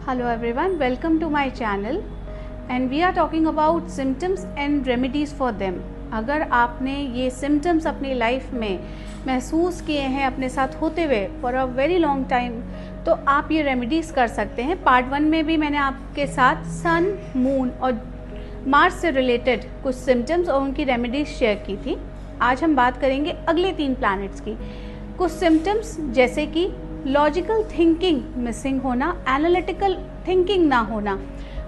Hello everyone, welcome to my channel and we are talking about symptoms and remedies for them. अगर आपने ये symptoms अपनी life में महसूस किए हैं अपने साथ होते हुए for a very long time, तो आप ये रेमेडीज़ कर सकते हैं। पार्ट 1 में भी मैंने आपके साथ सन, मून और मार्स से रिलेटेड कुछ सिम्टम्स और उनकी रेमेडीज शेयर की थी। आज हम बात करेंगे अगले 3 प्लैनेट्स की। कुछ सिम्टम्स जैसे कि लॉजिकल थिंकिंग मिसिंग होना, एनालिटिकल थिंकिंग ना होना,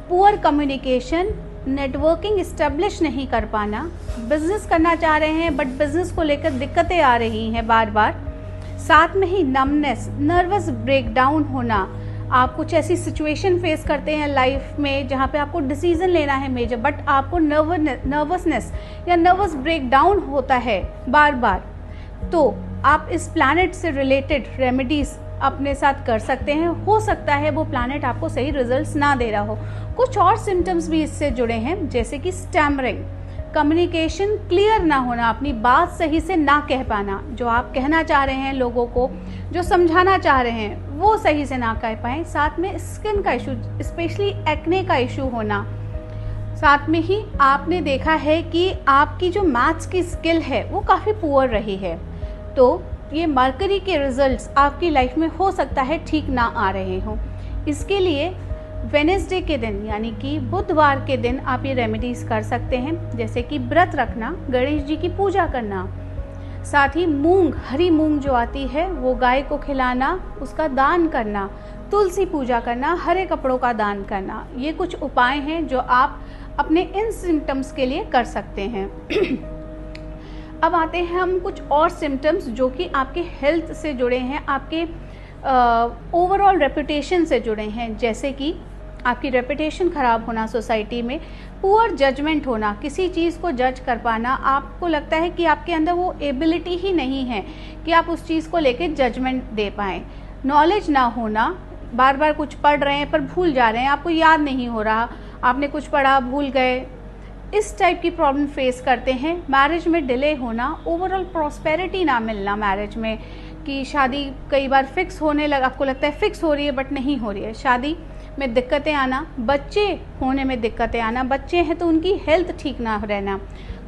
पुअर कम्युनिकेशन, नेटवर्किंग इस्टेब्लिश नहीं कर पाना, बिजनेस करना चाह रहे हैं बट बिजनेस को लेकर दिक्कतें आ रही हैं बार बार, साथ में ही नमनेस, नर्वस ब्रेकडाउन होना। आप कुछ ऐसी सिचुएशन फेस करते हैं लाइफ में जहाँ पे आपको डिसीजन लेना है मेजर, बट आपको नर्वसनेस या नर्वस ब्रेकडाउन होता है बार बार, तो आप इस प्लैनेट से रिलेटेड रेमेडीज़ अपने साथ कर सकते हैं। हो सकता है वो प्लैनेट आपको सही रिजल्ट्स ना दे रहा हो। कुछ और सिम्टम्स भी इससे जुड़े हैं जैसे कि स्टैमरिंग, कम्युनिकेशन क्लियर ना होना, अपनी बात सही से ना कह पाना, जो आप कहना चाह रहे हैं लोगों को, जो समझाना चाह रहे हैं वो सही से ना कह पाएँ। साथ में स्किन का इशू, स्पेशली एक्ने का इशू होना। साथ में ही आपने देखा है कि आपकी जो मैथ्स की स्किल है वो काफ़ी पुअर रही है, तो ये मरकरी के रिजल्ट्स आपकी लाइफ में हो सकता है ठीक ना आ रहे हों। इसके लिए वेडनेसडे के दिन यानी कि बुधवार के दिन आप ये रेमेडीज़ कर सकते हैं, जैसे कि व्रत रखना, गणेश जी की पूजा करना, साथ ही मूंग, हरी मूंग जो आती है वो गाय को खिलाना, उसका दान करना, तुलसी पूजा करना, हरे कपड़ों का दान करना। ये कुछ उपाय हैं जो आप अपने इन सिम्टम्स के लिए कर सकते हैं। अब आते हैं हम कुछ और सिम्टम्स जो कि आपके हेल्थ से जुड़े हैं, आपके ओवरऑल रेपुटेशन से जुड़े हैं, जैसे कि आपकी रेपुटेशन ख़राब होना सोसाइटी में, पुअर जजमेंट होना, किसी चीज़ को जज कर पाना, आपको लगता है कि आपके अंदर वो एबिलिटी ही नहीं है कि आप उस चीज़ को लेके जजमेंट दे पाएँ, नॉलेज ना होना, बार बार कुछ पढ़ रहे हैं पर भूल जा रहे हैं, आपको याद नहीं हो रहा, आपने कुछ पढ़ा भूल गए, इस टाइप की प्रॉब्लम फेस करते हैं। मैरिज में डिले होना, ओवरऑल प्रॉस्पेरिटी ना मिलना मैरिज में, कि शादी कई बार फिक्स होने लगा, आपको लगता है फिक्स हो रही है बट नहीं हो रही है, शादी में दिक्कतें आना, बच्चे होने में दिक्कतें आना, बच्चे हैं तो उनकी हेल्थ ठीक ना रहना,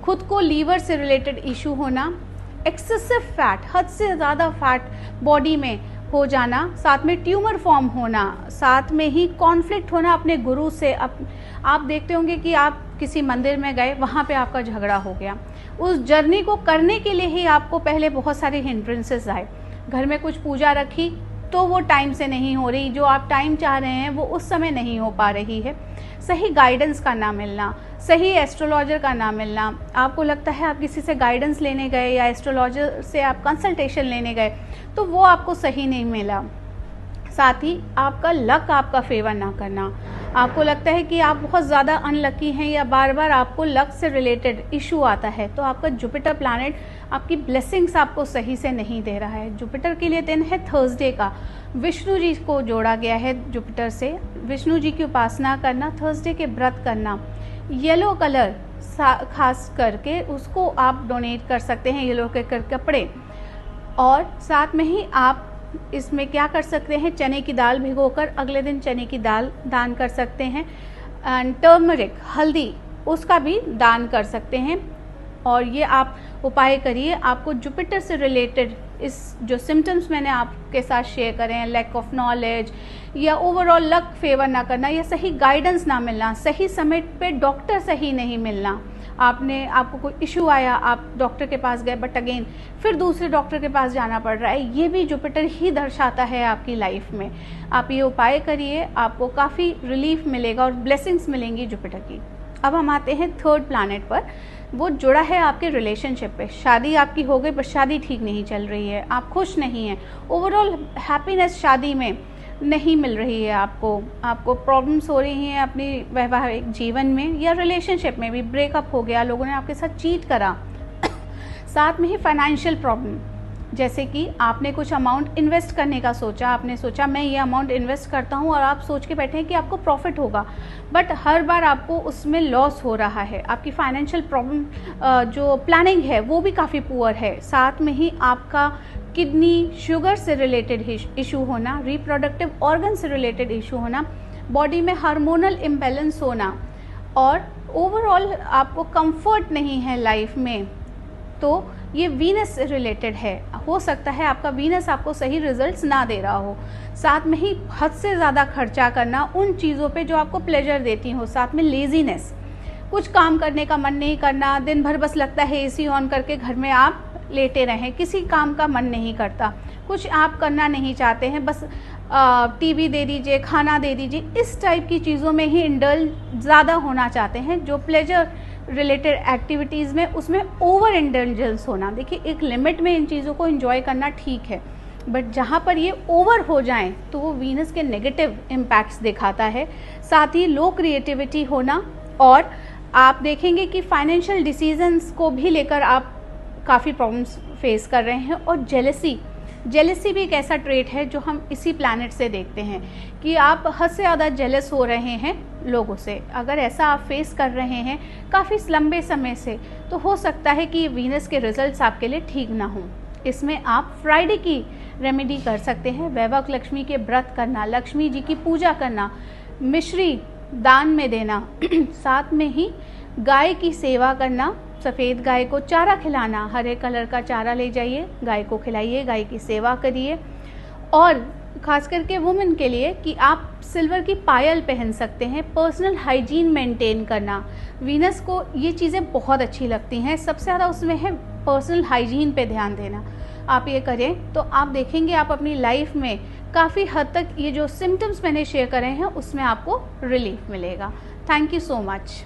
खुद को लीवर से रिलेटेड इशू होना, एक्सेसिव फैट, हद से ज़्यादा फैट बॉडी में हो जाना, साथ में ट्यूमर फॉर्म होना, साथ में ही कॉन्फ्लिक्ट होना अपने गुरु से। आप देखते होंगे कि आप किसी मंदिर में गए, वहाँ पे आपका झगड़ा हो गया, उस जर्नी को करने के लिए ही आपको पहले बहुत सारे हिंड्रेंसेस आए, घर में कुछ पूजा रखी तो वो टाइम से नहीं हो रही, जो आप टाइम चाह रहे हैं वो उस समय नहीं हो पा रही है, सही गाइडेंस का ना मिलना, सही एस्ट्रोलॉजर का ना मिलना, आपको लगता है आप किसी से गाइडेंस लेने गए या एस्ट्रोलॉजर से आप कंसल्टेशन लेने गए तो वो आपको सही नहीं मिला, साथ ही आपका लक आपका फेवर ना करना, आपको लगता है कि आप बहुत ज़्यादा अनलकी हैं या बार बार आपको लक से रिलेटेड इशू आता है, तो आपका जुपिटर प्लैनेट आपकी ब्लेसिंग्स आपको सही से नहीं दे रहा है। जुपिटर के लिए दिन है थर्सडे का, विष्णु जी को जोड़ा गया है जुपिटर से, विष्णु जी की उपासना करना, थर्सडे के व्रत करना, येलो कलर खास करके उसको आप डोनेट कर सकते हैं, येलो के कपड़े, और साथ में ही आप इसमें क्या कर सकते हैं, चने की दाल भिगोकर अगले दिन चने की दाल दान कर सकते हैं, एंड टर्मरिक, हल्दी, उसका भी दान कर सकते हैं। और ये आप उपाय करिए, आपको जुपिटर से रिलेटेड इस जो सिम्टम्स मैंने आपके साथ शेयर करे हैं, लैक ऑफ नॉलेज या ओवरऑल लक फेवर ना करना या सही गाइडेंस ना मिलना, सही समय पे डॉक्टर सही नहीं मिलना, आपको कोई इशू आया, आप डॉक्टर के पास गए बट अगेन फिर दूसरे डॉक्टर के पास जाना पड़ रहा है, ये भी जुपिटर ही दर्शाता है आपकी लाइफ में। आप ये उपाय करिए, आपको काफ़ी रिलीफ मिलेगा और ब्लेसिंग्स मिलेंगी जुपिटर की। अब हम आते हैं थर्ड प्लैनेट पर, वो जुड़ा है आपके रिलेशनशिप पे। शादी आपकी हो गई बट शादी ठीक नहीं चल रही है, आप खुश नहीं हैं, ओवरऑल हैप्पीनेस शादी में नहीं मिल रही है, आपको प्रॉब्लम्स हो रही हैं अपनी वैवाहिक जीवन में या रिलेशनशिप में भी, ब्रेकअप हो गया, लोगों ने आपके साथ चीट करा, साथ में ही फाइनेंशियल प्रॉब्लम, जैसे कि आपने कुछ अमाउंट इन्वेस्ट करने का सोचा, आपने सोचा मैं ये अमाउंट इन्वेस्ट करता हूँ और आप सोच के बैठे हैं कि आपको प्रॉफिट होगा, बट हर बार आपको उसमें लॉस हो रहा है। आपकी फाइनेंशियल प्रॉब्लम जो प्लानिंग है वो भी काफ़ी पुअर है। साथ में ही आपका किडनी, शुगर से रिलेटेड इशू होना, रिप्रोडक्टिव ऑर्गन से रिलेटेड इशू होना, बॉडी में हार्मोनल इम्बैलेंस होना और ओवरऑल आपको कंफर्ट नहीं है लाइफ में, तो ये वीनस रिलेटेड है। हो सकता है आपका वीनस आपको सही रिजल्ट्स ना दे रहा हो। साथ में ही हद से ज़्यादा खर्चा करना उन चीज़ों पे जो आपको प्लेजर देती हो। साथ में लेज़ीनेस, कुछ काम करने का मन नहीं करना, दिन भर बस लगता है एसी ऑन करके घर में आप लेटे रहें, किसी काम का मन नहीं करता, कुछ आप करना नहीं चाहते हैं, बस टीवी दे दीजिए, खाना दे दीजिए, इस टाइप की चीज़ों में ही इंडल्ज ज़्यादा होना चाहते हैं। जो प्लेजर रिलेटेड एक्टिविटीज़ में उसमें ओवर इंडल्जेंस होना। देखिए एक लिमिट में इन चीज़ों को एंजॉय करना ठीक है, बट जहाँ पर ये ओवर हो जाएं तो वो वीनस के नेगेटिव इम्पैक्ट्स दिखाता है। साथ ही लो क्रिएटिविटी होना, और आप देखेंगे कि फाइनेंशियल डिसीजंस को भी लेकर आप काफ़ी प्रॉब्लम्स फेस कर रहे हैं। और जेलसी भी एक ऐसा ट्रेट है जो हम इसी प्लैनेट से देखते हैं कि आप हद से ज़्यादा जेलस हो रहे हैं लोगों से। अगर ऐसा आप फेस कर रहे हैं काफ़ी लंबे समय से, तो हो सकता है कि वीनस के रिजल्ट्स आपके लिए ठीक ना हों। इसमें आप फ्राइडे की रेमेडी कर सकते हैं। वैभव लक्ष्मी के व्रत करना, लक्ष्मी जी की पूजा करना, मिश्री दान में देना, साथ में ही गाय की सेवा करना, सफ़ेद गाय को चारा खिलाना, हरे कलर का चारा ले जाइए, गाय को खिलाइए, गाय की सेवा करिए। और ख़ास करके वुमेन के लिए कि आप सिल्वर की पायल पहन सकते हैं। पर्सनल हाइजीन मेंटेन करना, वीनस को ये चीज़ें बहुत अच्छी लगती हैं। सबसे ज़्यादा उसमें है पर्सनल हाइजीन पे ध्यान देना। आप ये करें तो आप देखेंगे आप अपनी लाइफ में काफ़ी हद तक ये जो सिम्टम्स मैंने शेयर करे हैं उसमें आपको रिलीफ मिलेगा। Thank you so much.